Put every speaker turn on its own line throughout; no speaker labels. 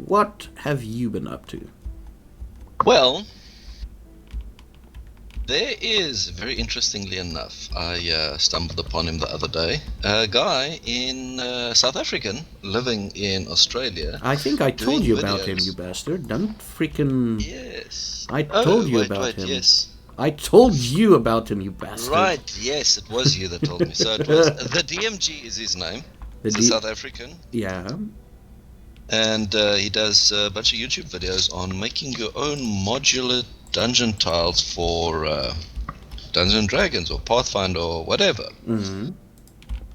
what have you been up to?
Well, there is, very interestingly enough, I stumbled upon him the other day. A guy in South African living in Australia.
I think I told you
videos.
about him, you bastard. Don't freaking...
Yes.
I told you about him.
Yes.
I told you about him, you bastard.
Right, yes, it was you that told me. So it was, the DMG is his name. He's a South African.
Yeah.
And he does a bunch of YouTube videos on making your own modular dungeon tiles for Dungeons and Dragons or Pathfinder or whatever.
Mm-hmm.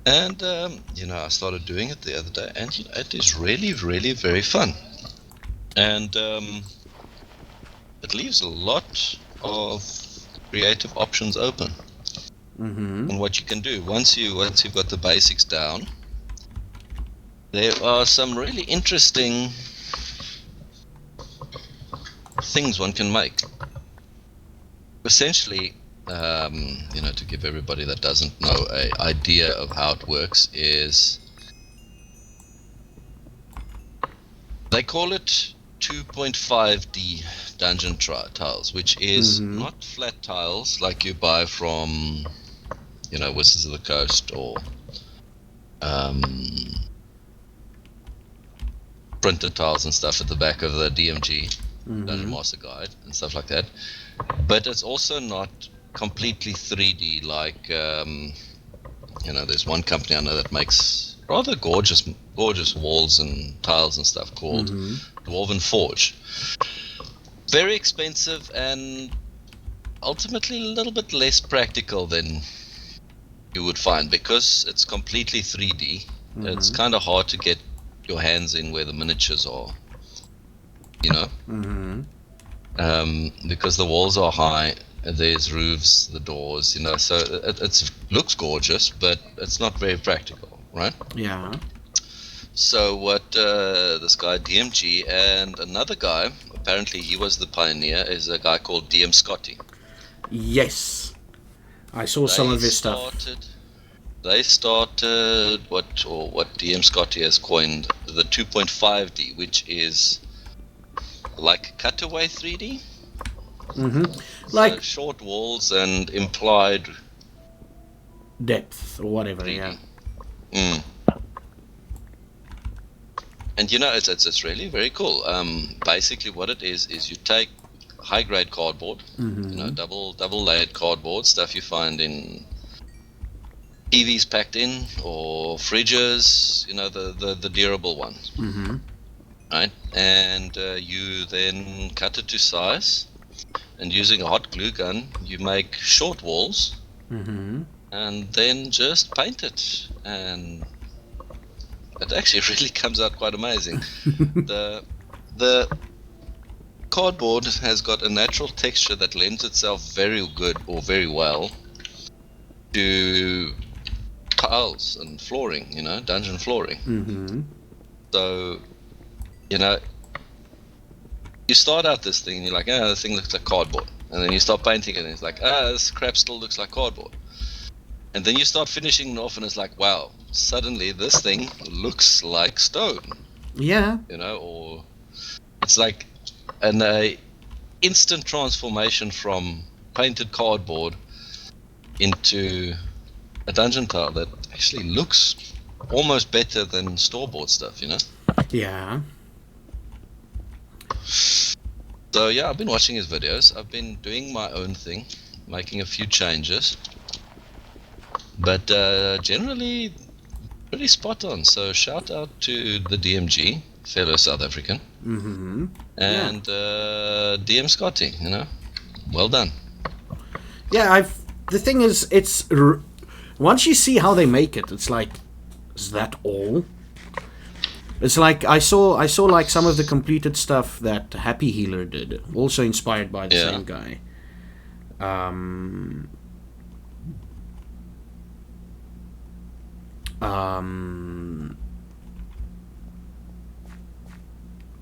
And, I started doing it the other day, and it is really, really very fun. And it leaves a lot of creative options open on what you can do. Once you've got the basics down, there are some really interesting things one can make. Essentially, to give everybody that doesn't know an idea of how it works, is they call it 2.5D dungeon tiles, which is not flat tiles like you buy from, Wizards of the Coast or printed tiles and stuff at the back of the DMG Dungeon Master Guide and stuff like that. But it's also not completely 3D like, there's one company I know that makes rather gorgeous walls and tiles and stuff called Dwarven Forge. Very expensive and ultimately a little bit less practical than you would find because it's completely 3D. It's kind of hard to get your hands in where the miniatures are, because the walls are high, there's roofs, the doors, so it looks gorgeous, but it's not very practical, right?
Yeah.
So what this guy DMG and another guy, apparently he was the pioneer, is a guy called DM Scotty.
Yes, I saw some of his stuff.
They started what DM Scotty has coined the 2.5D, which is like cutaway 3D. Like so short walls and implied
depth or whatever. 3D. Yeah.
And it's really very cool. Basically, what it is you take high grade cardboard, double layered cardboard, stuff you find in TVs packed in or fridges, the durable ones, right? And you then cut it to size, and using a hot glue gun, you make short walls, and then just paint it, and it actually really comes out quite amazing. The cardboard has got a natural texture that lends itself very good or very well to tiles and flooring, dungeon flooring. So, you start out this thing and you're like, this thing looks like cardboard. And then you start painting it and it's like, this crap still looks like cardboard. And then you start finishing it off and it's like, wow, suddenly this thing looks like stone.
Yeah.
Or it's like an instant transformation from painted cardboard into a dungeon tile that actually looks almost better than store-bought stuff,
Yeah.
So yeah, I've been watching his videos. I've been doing my own thing, making a few changes, but generally pretty spot on. So shout out to the DMG, fellow South African, and DM Scotty. Well done.
Yeah, the thing is, once you see how they make it, it's like, is that all? It's like I saw like some of the completed stuff that Happy Healer did, also inspired by the same guy.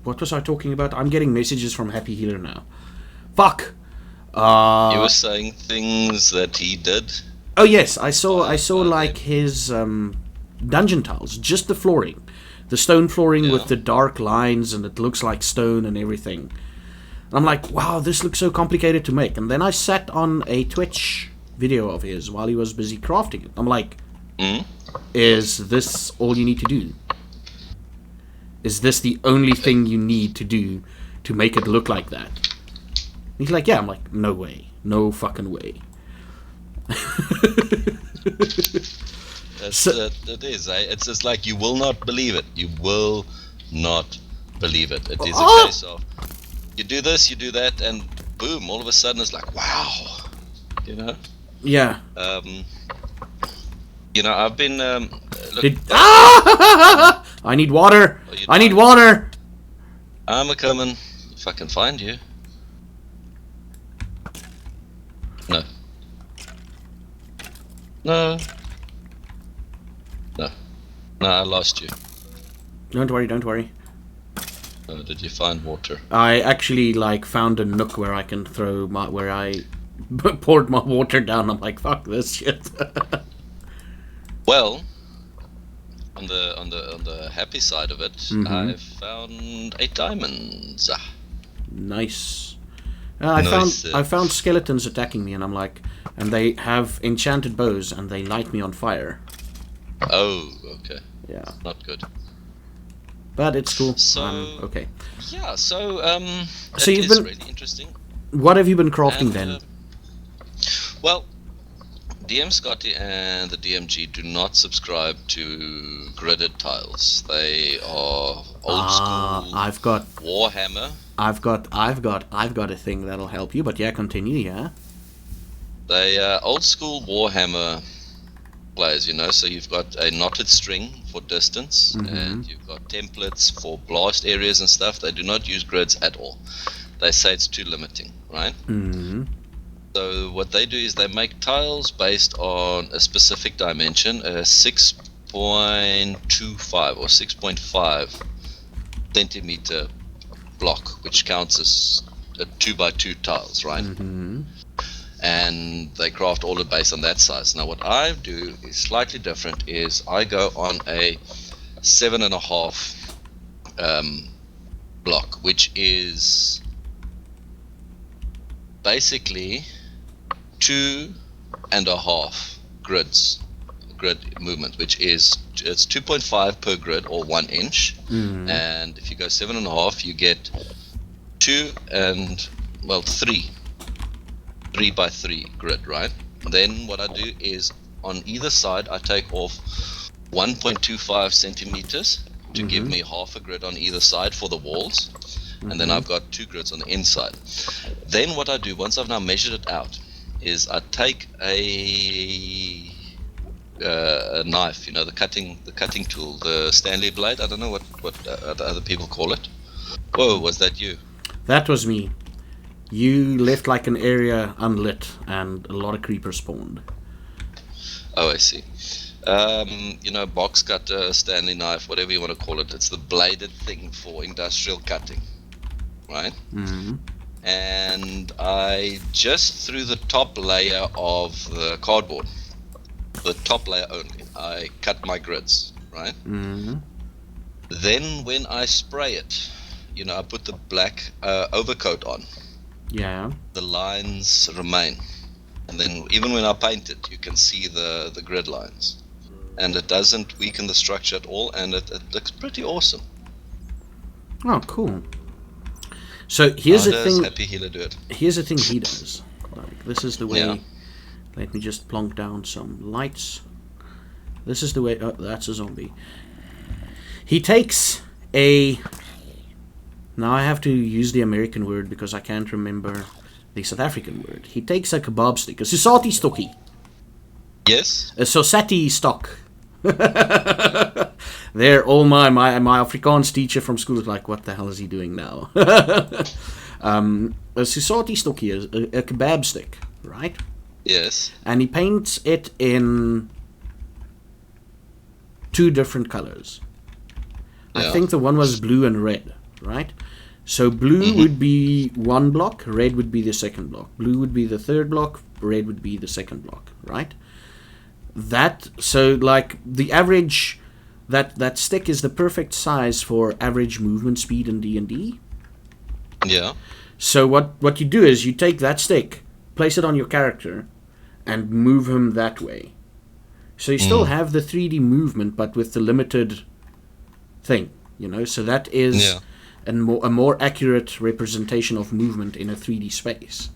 What was I talking about? I'm getting messages from Happy Healer now. Fuck.
You were saying things that he did.
Oh yes, I saw like his dungeon tiles, just the flooring. The stone flooring
Yeah.
with the dark lines, and it looks like stone and everything. I'm like, wow, this looks so complicated to make. And then I sat on a Twitch video of his while he was busy crafting it. I'm like, is this all you need to do? Is this the only thing you need to do to make it look like that? And he's like, yeah. I'm like, no way. No fucking way.
It is. It's just like you will not believe it. You will not believe it. It is a case of you do this, you do that, and boom! All of a sudden, it's like wow, you know.
Yeah.
You know, I've been look.
I need water.
Oh, you
I need
died.
water.
I'm a coming. If I can find you. No. No. No. No, I lost you.
Don't worry. Don't worry.
Did you find water?
I actually found a nook where I can throw where I poured my water down. I'm like, fuck this shit.
Well, on the happy side of it, I found 8 diamonds.
Nice.
Nice.
I found skeletons attacking me, and I'm like, and they have enchanted bows, and they light me on fire.
Oh, okay.
Yeah,
Not good.
but it's cool.
So
okay.
Yeah, so
So
it
you've
is
been-
really interesting.
What have you been crafting
And,
then?
Well, DM Scotty and the DMG do not subscribe to gridded tiles. They are old school
I've got
Warhammer.
I've got a thing that'll help you. But yeah, continue. Yeah.
They old school Warhammer players, you know. So you've got a knotted string for distance, and you've got templates for blast areas and stuff. They do not use grids at all. They say it's too limiting, right?
Mm-hmm.
So what they do is they make tiles based on a specific dimension, a 6.25 or 6.5 centimeter block, which counts as a 2x2 tiles, right?
Mm-hmm.
And they craft all it based on that size. Now what I do is slightly different. Is I go on a 7.5 block, which is basically 2.5 grid movement, which is it's 2.5 per grid or 1 inch. And if you go 7.5, you get 3 by 3 grid, right? Then what I do is on either side I take off 1.25 centimeters to give me half a grid on either side for the walls, and then I've got 2 grids on the inside. Then what I do once I've now measured it out is I take a knife, you know, the cutting tool, the Stanley blade. I don't know what other people call it. Whoa, was that you?
That was me. You left an area unlit, and a lot of creepers spawned.
Oh, I see. You know, box cutter, Stanley knife, whatever you want to call it. It's the bladed thing for industrial cutting, right?
Mm-hmm.
And I just threw the top layer of the cardboard, the top layer only. I cut my grids, right?
Mm-hmm.
Then when I spray it, you know, I put the black overcoat on.
Yeah.
The lines remain, and then even when I paint it, you can see the grid lines, and it doesn't weaken the structure at all, and it looks pretty awesome.
Oh, cool. So here's the thing.
Happy Healer do it.
Here's the thing he does. This is the way.
Yeah.
Let me just plonk down some lights. This is the way. Oh, that's a zombie. He takes a. Now I have to use the American word because I can't remember the South African word. He takes a kebab stick, a susati stokkie,
Yes.
a sosati stock. There, all my Afrikaans teacher from school is like, what the hell is he doing now? A susati stokkie is a kebab stick, right?
Yes.
And he paints it in 2 different colors. I
Yeah.
think the one was blue and red, right? So blue would be 1 block, red would be the 2nd block. Blue would be the 3rd block, red would be the 2nd block, right? So the average that stick is the perfect size for average movement speed in D&D.
Yeah.
So what you do is you take that stick, place it on your character, and move him that way. So you still have the 3D movement, but with the limited thing, So that is a more accurate representation of movement in a 3D space.